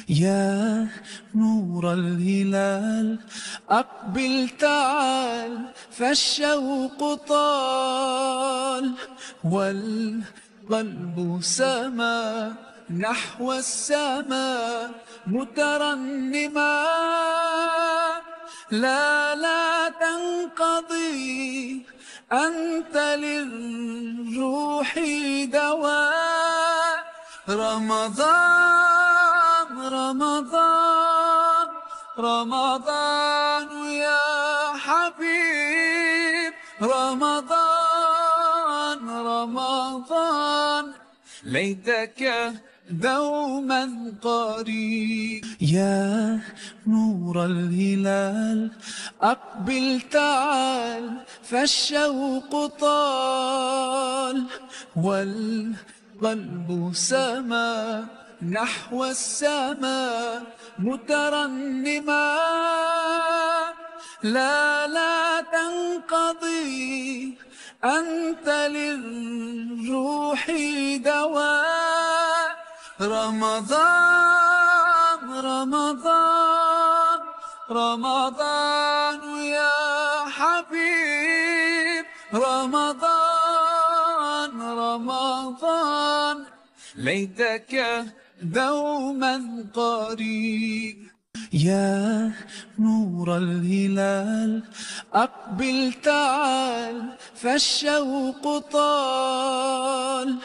يا نور الهلال أقبل تعال فالشوق طال والقلب سما نحو السماء مترنما. لا تنقضي أنت للروح دواء. رمضان رمضان رمضان يا حبيب رمضان رمضان ليتك دوما قريب. يا نور الهلال أقبل تعال فالشوق طال والقلب سما نحو السماء مترنما. لا تنقضي أنت للروح دواء. رمضان رمضان رمضان يا حبيب رمضان رمضان ليتك دوما قريب. يا نور الهلال أقبل تعال فالشوق طال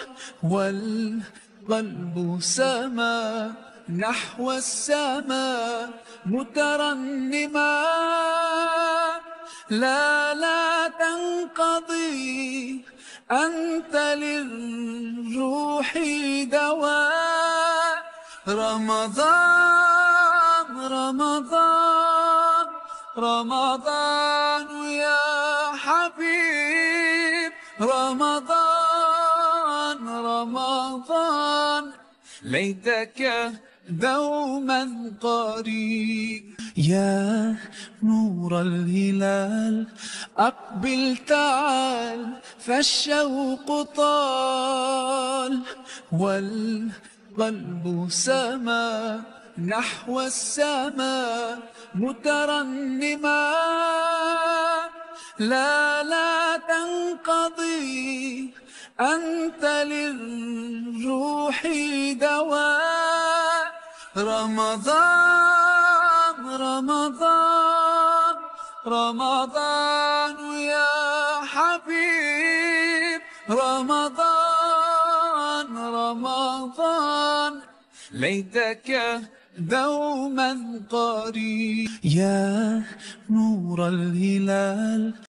والقلب سما نحو السماء مترنما. لا تنقضي أنت للروح دواء. رمضان رمضان رمضان يا حبيب رمضان رمضان ليتك دوما قريب. يا نور الهلال أقبل تعال فالشوق طال والقلب سما نحو السماء مترنما. لا تنقضي أنت للروح دواء. رمضان رمضان رمضان يا حبيب رمضان رمضان ليتك دوما قريب. يا نور الهلال